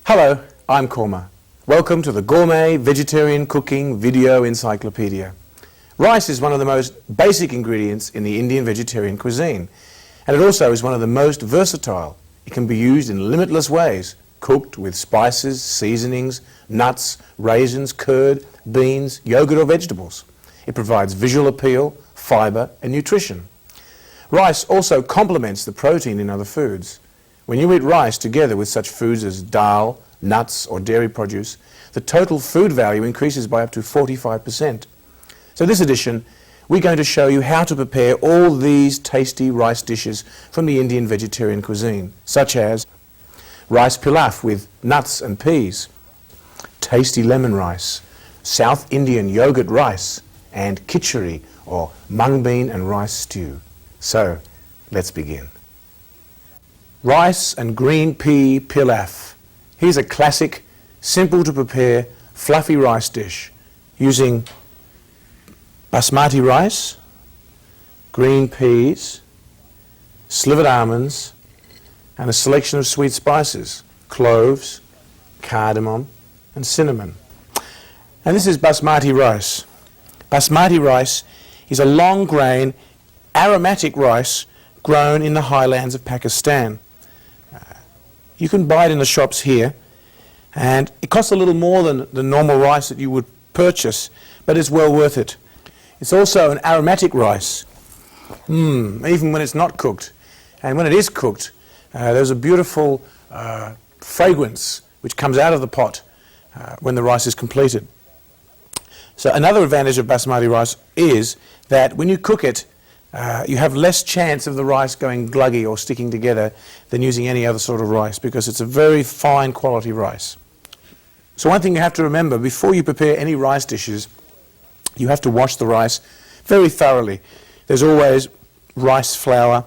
Hello, I'm Korma. Welcome to the Gourmet Vegetarian Cooking Video Encyclopedia. Rice is one of the most basic ingredients in the Indian vegetarian cuisine, and it also is one of the most versatile. It can be used in limitless ways, cooked with spices, seasonings, nuts, raisins, curd, beans, yogurt or vegetables. It provides visual appeal, fibre and nutrition. Rice also complements the protein in other foods. When you eat rice together with such foods as dal, nuts or dairy produce, the total food value increases by up to 45%. So this edition, we're going to show you how to prepare all these tasty rice dishes from the Indian vegetarian cuisine, such as rice pilaf with nuts and peas, tasty lemon rice, South Indian yogurt rice, and khichdi or mung bean and rice stew. So, let's begin. Rice and green pea pilaf. Here's a classic, simple to prepare, fluffy rice dish using basmati rice, green peas, slivered almonds, and a selection of sweet spices, cloves, cardamom, and cinnamon. And this is basmati rice. Basmati rice is a long grain, aromatic rice grown in the highlands of Pakistan. You can buy it in the shops here, and it costs a little more than the normal rice that you would purchase, but it's well worth it. It's also an aromatic rice, even when it's not cooked. And when it is cooked, there's a beautiful fragrance which comes out of the pot when the rice is completed. So another advantage of basmati rice is that when you cook it, you have less chance of the rice going gluggy or sticking together than using any other sort of rice, because it's a very fine quality rice. So one thing you have to remember, before you prepare any rice dishes, you have to wash the rice very thoroughly. There's always rice flour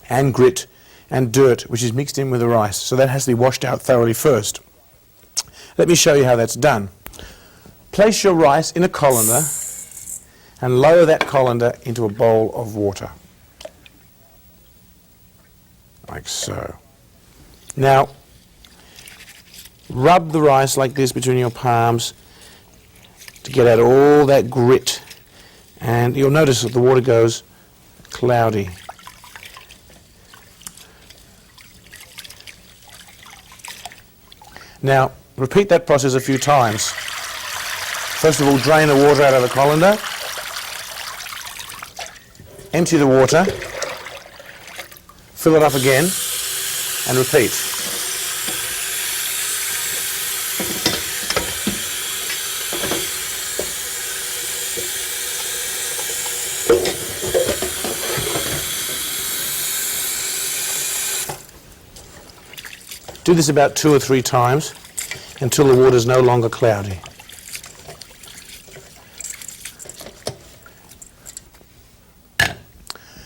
and grit and dirt which is mixed in with the rice, so that has to be washed out thoroughly first. Let me show you how that's done. Place your rice in a colander and lower that colander into a bowl of water, like so. Now, rub the rice like this between your palms to get out all that grit, and you'll notice that the water goes cloudy. Now, repeat that process a few times. First of all, drain the water out of the colander. Empty the water, fill it up again, and repeat. Do this about 2 or 3 times until the water is no longer cloudy.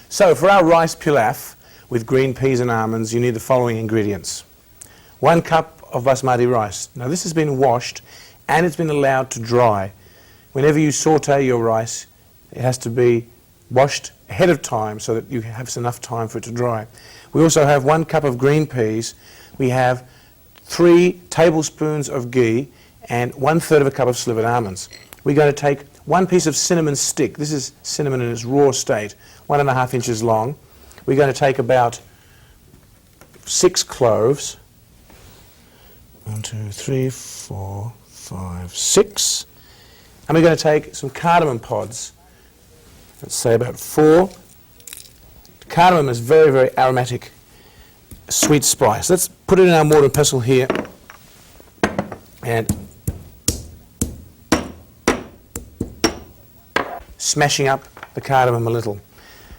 So for our rice pilaf with green peas and almonds, you need the following ingredients. 1 cup of basmati rice. Now this has been washed and it's been allowed to dry. Whenever you saute your rice, it has to be washed ahead of time so that you have enough time for it to dry. We also have 1 cup of green peas. We have 3 tablespoons of ghee and 1/3 of a cup of slivered almonds. We're going to take 1 piece of cinnamon stick. This is cinnamon in its raw state, 1.5 inches long. We're going to take about 6 cloves. 1, 2, 3, 4, 5, 6. And we're going to take some cardamom pods. Let's say about 4. Cardamom is very, very aromatic, sweet spice. Let's put it in our mortar and pestle here and smashing up the cardamom a little.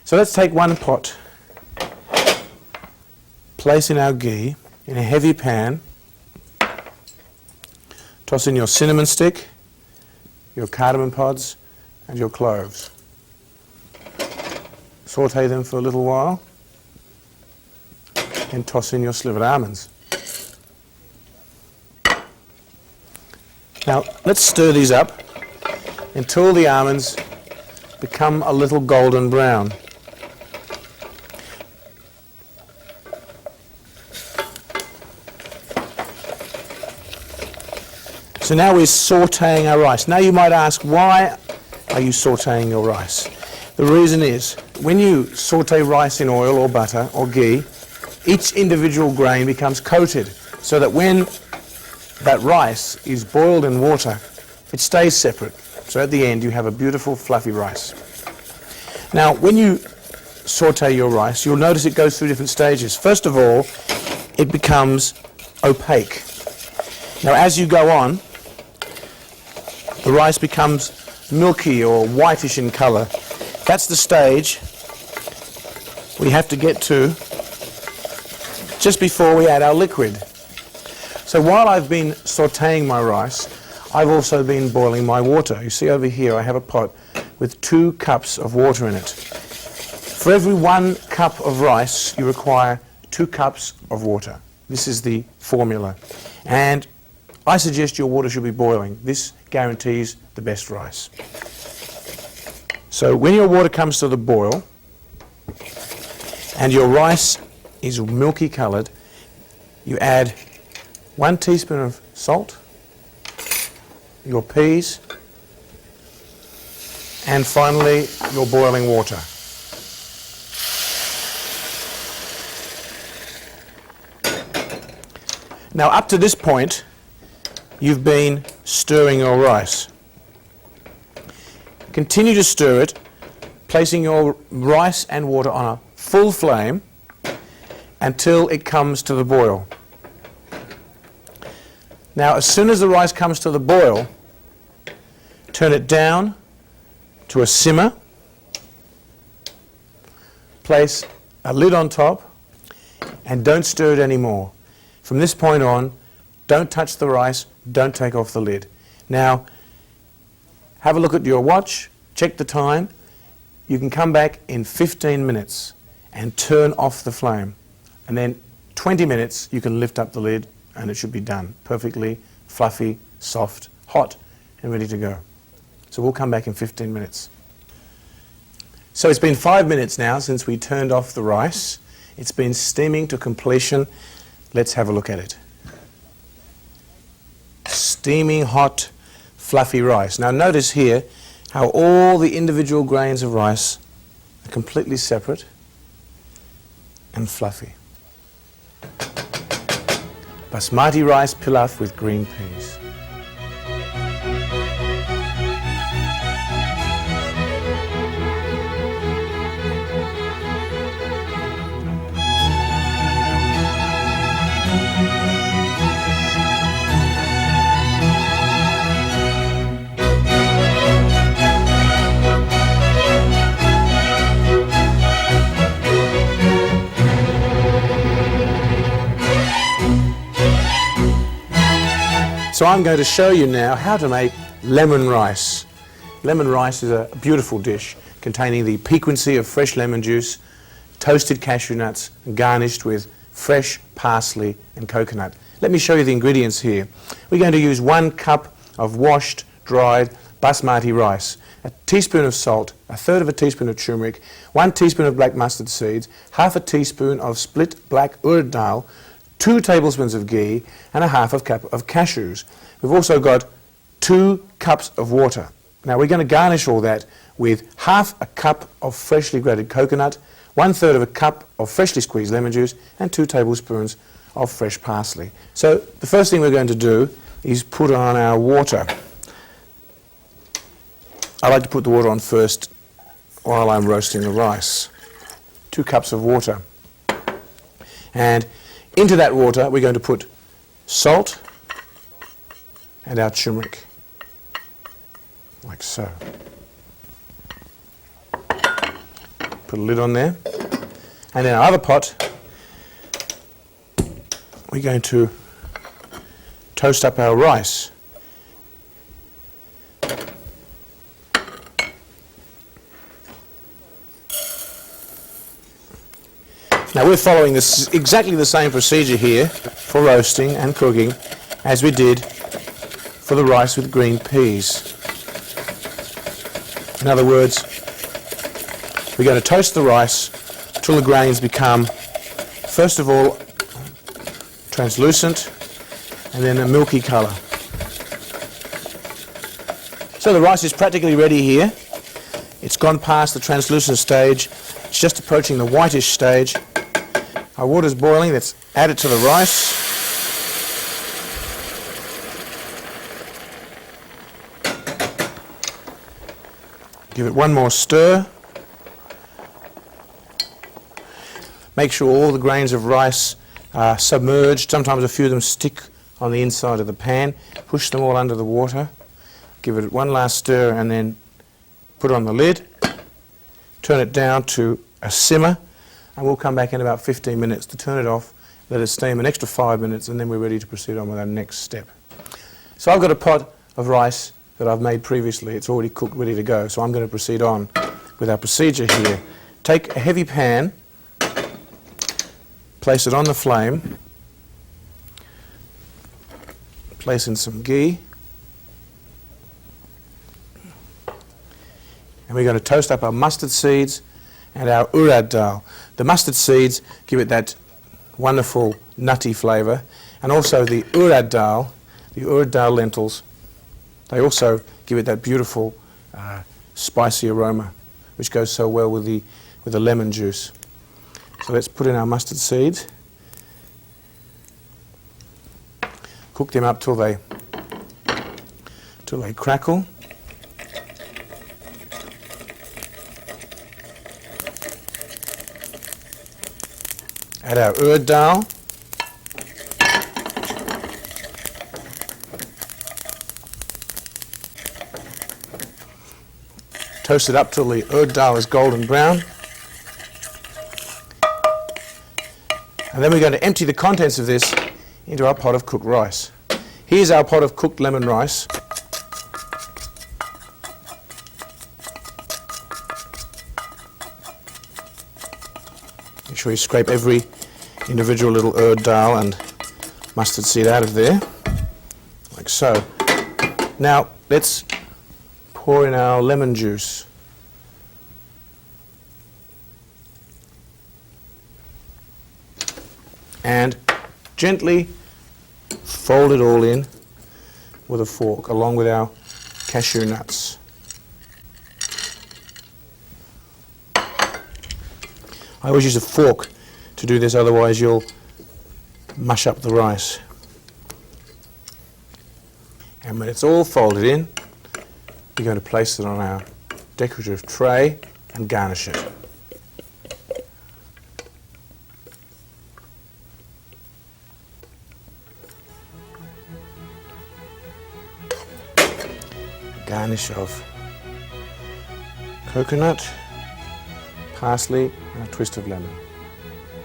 So let's take 1 pot, place in our ghee in a heavy pan, toss in your cinnamon stick, your cardamom pods and your cloves. Saute them for a little while and toss in your slivered almonds. Now let's stir these up until the almonds become a little golden brown. So now we're sautéing our rice. Now you might ask, why are you sautéing your rice? The reason is, when you sauté rice in oil or butter or ghee, each individual grain becomes coated, so that when that rice is boiled in water, it stays separate. So at the end you have a beautiful fluffy rice. Now when you sauté your rice, you'll notice it goes through different stages. First of all, it becomes opaque. Now as you go on, the rice becomes milky or whitish in colour. That's the stage we have to get to just before we add our liquid. So while I've been sautéing my rice, I've also been boiling my water. You see over here I have a pot with 2 cups of water in it. For every 1 cup of rice you require 2 cups of water. This is the formula. And I suggest your water should be boiling. This guarantees the best rice. So when your water comes to the boil and your rice is milky coloured, you add 1 teaspoon of salt, your peas, and finally your boiling water. Now up to this point you've been stirring your rice. Continue to stir it, placing your rice and water on a full flame until it comes to the boil. Now as soon as the rice comes to the boil, turn it down to a simmer, place a lid on top, and don't stir it anymore. From this point on, don't touch the rice, don't take off the lid. Now, have a look at your watch, check the time. You can come back in 15 minutes and turn off the flame. And then 20 minutes you can lift up the lid and it should be done. Perfectly fluffy, soft, hot and ready to go. So we'll come back in 15 minutes. So it's been 5 minutes now since we turned off the rice. It's been steaming to completion. Let's have a look at it. Steaming hot, fluffy rice. Now notice here how all the individual grains of rice are completely separate and fluffy. Basmati rice pilaf with green peas. So I'm going to show you now how to make lemon rice. Lemon rice is a beautiful dish containing the piquancy of fresh lemon juice, toasted cashew nuts, and garnished with fresh parsley and coconut. Let me show you the ingredients here. We're going to use 1 cup of washed, dried basmati rice, a teaspoon of salt, 1/3 of a teaspoon of turmeric, 1 teaspoon of black mustard seeds, 1/2 a teaspoon of split black urd dal, 2 tablespoons of ghee and 1/2 cup of cashews. We've also got 2 cups of water. Now we're going to garnish all that with 1/2 a cup of freshly grated coconut, 1/3 of a cup of freshly squeezed lemon juice and 2 tablespoons of fresh parsley. So the first thing we're going to do is put on our water. I like to put the water on first while I'm roasting the rice. 2 cups of water. And into that water we're going to put salt and our turmeric, like so. Put a lid on there. And in our other pot we're going to toast up our rice. Now we're following this exactly the same procedure here for roasting and cooking as we did for the rice with green peas. In other words, we're going to toast the rice till the grains become, first of all, translucent and then a milky colour. So the rice is practically ready here. It's gone past the translucent stage. It's just approaching the whitish stage. Our water's boiling. Let's add it to the rice. Give it one more stir. Make sure all the grains of rice are submerged. Sometimes a few of them stick on the inside of the pan. Push them all under the water. Give it one last stir and then put on the lid. Turn it down to a simmer, and we'll come back in about 15 minutes to turn it off, let it steam an extra 5 minutes, and then we're ready to proceed on with our next step. So I've got a pot of rice that I've made previously. It's already cooked, ready to go. So I'm going to proceed on with our procedure here. Take a heavy pan, place it on the flame, place in some ghee, and we're going to toast up our mustard seeds and our urad dal. The mustard seeds give it that wonderful nutty flavour, and also the urad dal lentils, they also give it that beautiful spicy aroma which goes so well with the lemon juice. So let's put in our mustard seeds. Cook them up till they crackle. Add our urad dal. Toast it up till the urad dal is golden brown. And then we're going to empty the contents of this into our pot of cooked rice. Here's our pot of cooked lemon rice. Make sure you scrape every individual little urad dal and mustard seed out of there, like so. Now let's pour in our lemon juice. And gently fold it all in with a fork along with our cashew nuts. I always use a fork to do this, otherwise you'll mush up the rice. And when it's all folded in, we're going to place it on our decorative tray and garnish it. Garnish of coconut, parsley and a twist of lemon.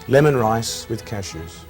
Lemon rice with cashews.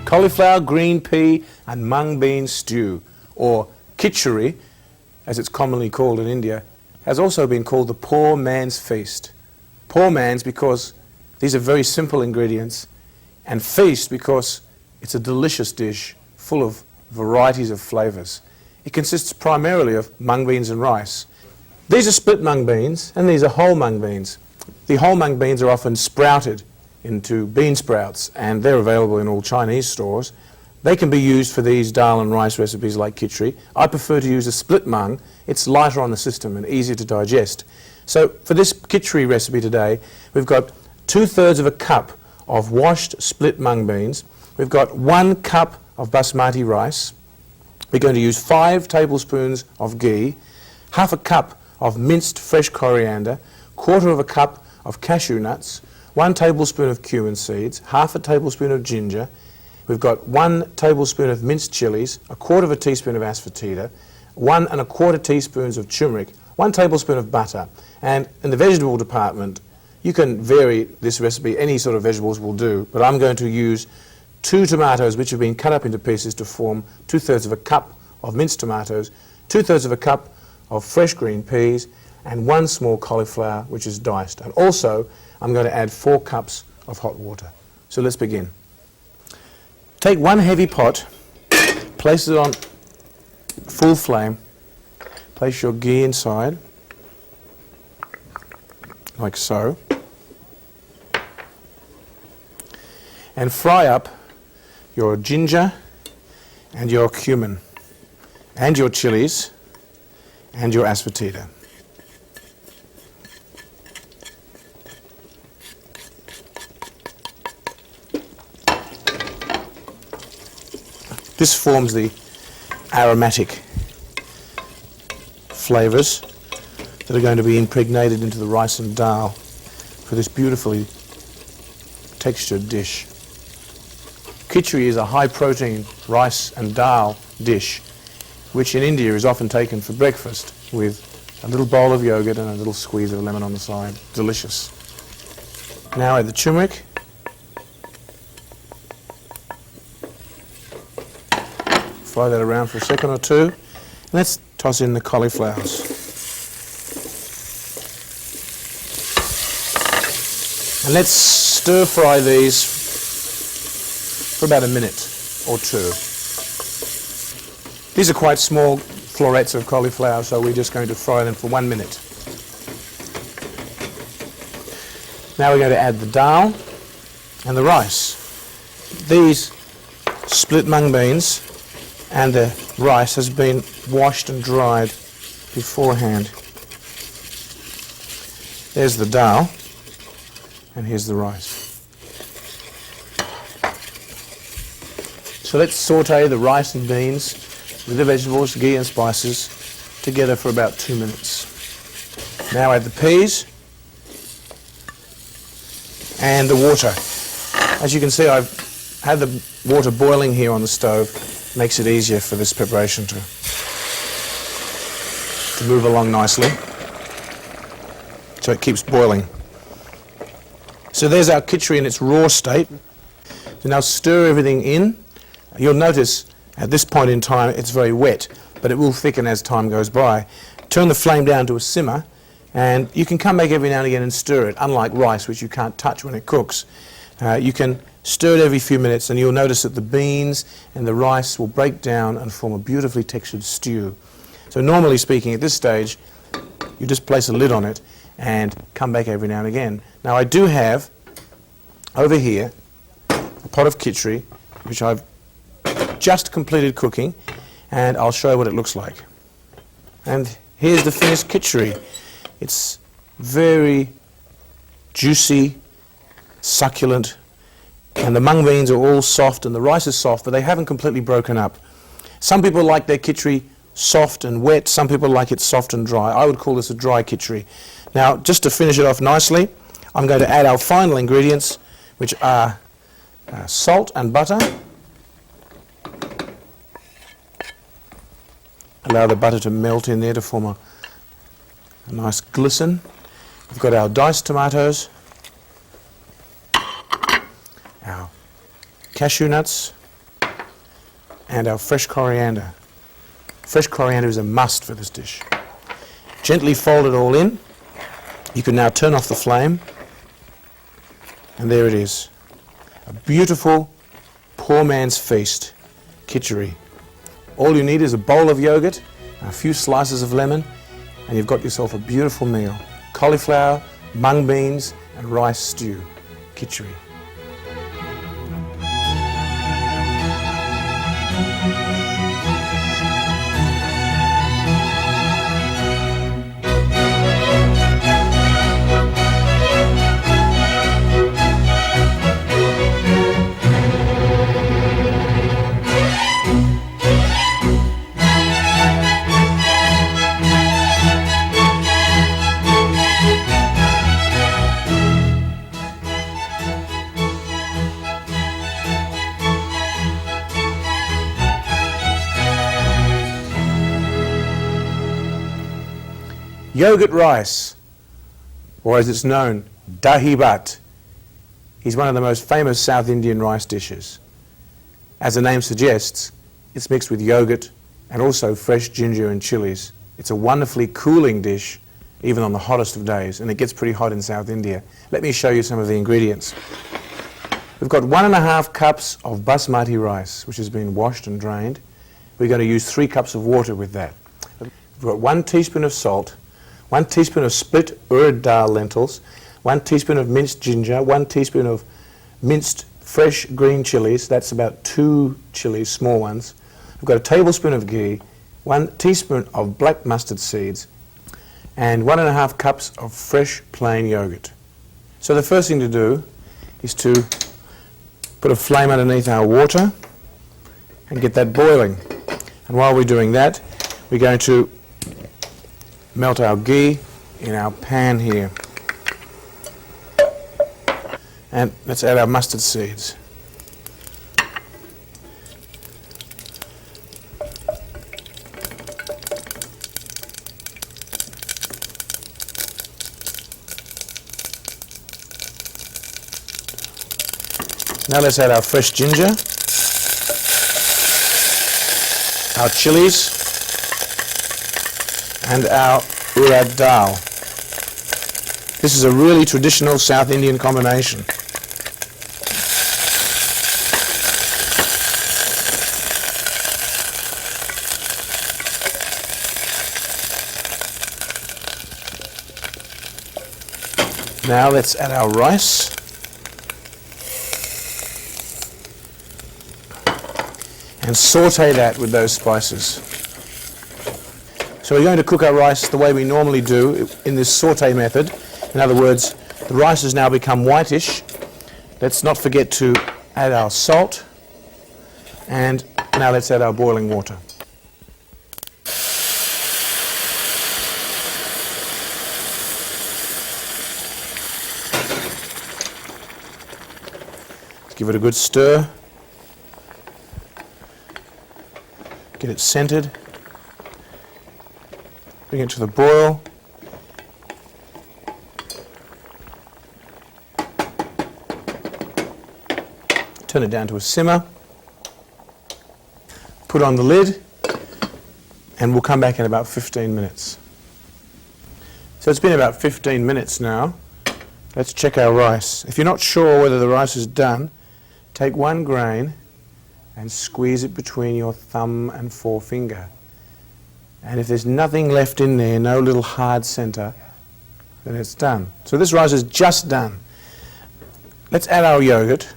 Cauliflower, green pea and mung bean stew, or khichdi as it's commonly called in India, has also been called the poor man's feast. Poor man's because these are very simple ingredients, and feast because it's a delicious dish full of varieties of flavours. It consists primarily of mung beans and rice. These are split mung beans and these are whole mung beans. The whole mung beans are often sprouted into bean sprouts, and they're available in all Chinese stores. They can be used for these dal and rice recipes like khichdi. I prefer to use a split mung. It's lighter on the system and easier to digest. So for this khichdi recipe today, we've got 2/3 of a cup of washed split mung beans. We've got 1 cup of basmati rice. We're going to use 5 tablespoons of ghee, half a cup of minced fresh coriander, 1/4 of a cup of cashew nuts, 1 tablespoon of cumin seeds, half a tablespoon of ginger. We've got 1 tablespoon of minced chilies, 1/4 of a teaspoon of asafoetida, 1 1/4 teaspoons of turmeric, 1 tablespoon of butter. And in the vegetable department, You can vary this recipe, any sort of vegetables will do, but I'm going to use 2 tomatoes which have been cut up into pieces to form 2/3 of a cup of minced tomatoes, 2/3 of a cup of fresh green peas, and 1 small cauliflower which is diced. And also I'm going to add 4 cups of hot water. So let's begin. Take 1 heavy pot, place it on full flame, place your ghee inside, like so, and fry up your ginger and your cumin and your chilies and your asafoetida. This forms the aromatic flavours that are going to be impregnated into the rice and dal for this beautifully textured dish. Khichdi is a high-protein rice and dal dish, which in India is often taken for breakfast with a little bowl of yogurt and a little squeeze of lemon on the side. Delicious. Now add the turmeric. Fry that around for a second or two. Let's toss in the cauliflowers. And let's stir fry these for about a minute or 2. These are quite small florets of cauliflower, so we're just going to fry them for 1 minute. Now we're going to add the dal and the rice. These split mung beans and the rice has been washed and dried beforehand. There's the dal, and here's the rice. So let's saute the rice and beans with the vegetables, ghee and spices together for about 2 minutes. Now add the peas and the water. As you can see, I've had the water boiling here on the stove. Makes it easier for this preparation to move along nicely. So it keeps boiling. So there's our khichdi in its raw state. So now stir everything in. You'll notice at this point in time it's very wet, but it will thicken as time goes by. Turn the flame down to a simmer, and you can come back every now and again and stir it, unlike rice, which you can't touch when it cooks. You can stir it every few minutes, and you'll notice that the beans and the rice will break down and form a beautifully textured stew. So normally speaking, at this stage, you just place a lid on it and come back every now and again. Now I do have, over here, a pot of khichdi, which I've just completed cooking, and I'll show you what it looks like. And here's the finished khichdi. It's very juicy, succulent, and the mung beans are all soft and the rice is soft, but they haven't completely broken up. Some people like their khichdi soft and wet, some people like it soft and dry. I would call this a dry khichdi. Now, just to finish it off nicely, I'm going to add our final ingredients, which are salt and butter. Allow the butter to melt in there to form a nice glisten. We've got our diced tomatoes, our cashew nuts, and our fresh coriander. Fresh coriander is a must for this dish. Gently fold it all in. You can now turn off the flame, and there it is. A beautiful poor man's feast, khichdi. All you need is a bowl of yogurt, a few slices of lemon, and you've got yourself a beautiful meal. Cauliflower, mung beans, and rice stew, khichdi. Yogurt rice, or as it's known, dahi bhat is one of the most famous South Indian rice dishes. As the name suggests, it's mixed with yogurt and also fresh ginger and chilies. It's a wonderfully cooling dish, even on the hottest of days, and it gets pretty hot in South India. Let me show you some of the ingredients. We've got 1.5 cups of basmati rice, which has been washed and drained. We're going to use 3 cups of water with that. We've got 1 teaspoon of salt, 1 teaspoon of split urad dal lentils, 1 teaspoon of minced ginger, 1 teaspoon of minced fresh green chilies, that's about 2 chilies, small ones. We've got a tablespoon of ghee, 1 teaspoon of black mustard seeds, and 1.5 cups of fresh plain yogurt. So the first thing to do is to put a flame underneath our water and get that boiling. And while we're doing that, we're going to melt our ghee in our pan here. And let's add our mustard seeds. Now let's add our fresh ginger, our chilies, and our urad dal. This is a really traditional South Indian combination. Now let's add our rice. And saute that with those spices. So we're going to cook our rice the way we normally do in this saute method. In other words, the rice has now become whitish. Let's not forget to add our salt, and now let's add our boiling water. Let's give it a good stir. Get it centered, bring it to the boil, turn it down to a simmer, put on the lid, and we'll come back in about 15 minutes. So it's been about 15 minutes now. Let's check our rice. If you're not sure whether the rice is done, take 1 grain and squeeze it between your thumb and forefinger. And if there's nothing left in there, no little hard center, then it's done. So this rice is just done. Let's add our yogurt,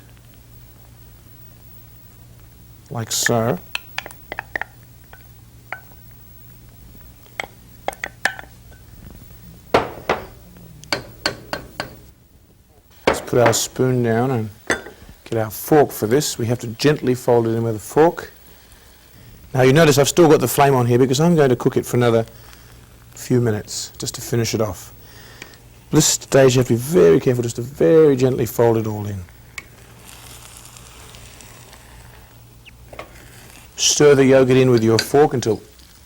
like so. Let's put our spoon down and get our fork for this. We have to gently fold it in with a fork. Now you notice I've still got the flame on here because I'm going to cook it for another few minutes just to finish it off. At this stage you have to be very careful just to very gently fold it all in. Stir the yogurt in with your fork until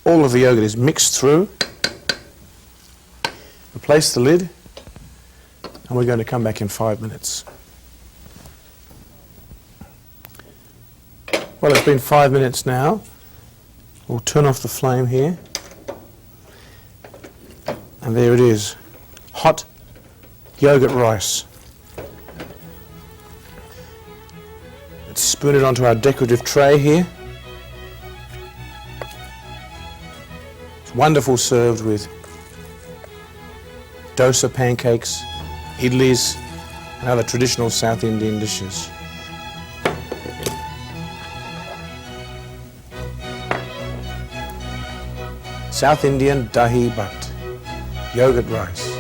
all of the yogurt is mixed through. Replace the lid, and we're going to come back in 5 minutes. Well, it's been 5 minutes now. We'll turn off the flame here. And there it is. Hot yogurt rice. Let's spoon it onto our decorative tray here. It's wonderful served with dosa pancakes, idlis, and other traditional South Indian dishes. South Indian dahi bhat, yogurt rice.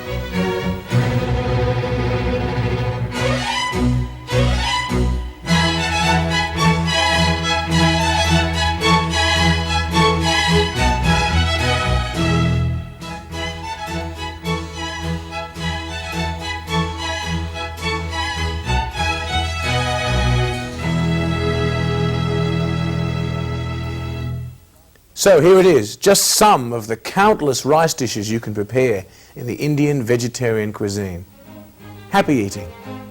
So here it is, just some of the countless rice dishes you can prepare in the Indian vegetarian cuisine. Happy eating!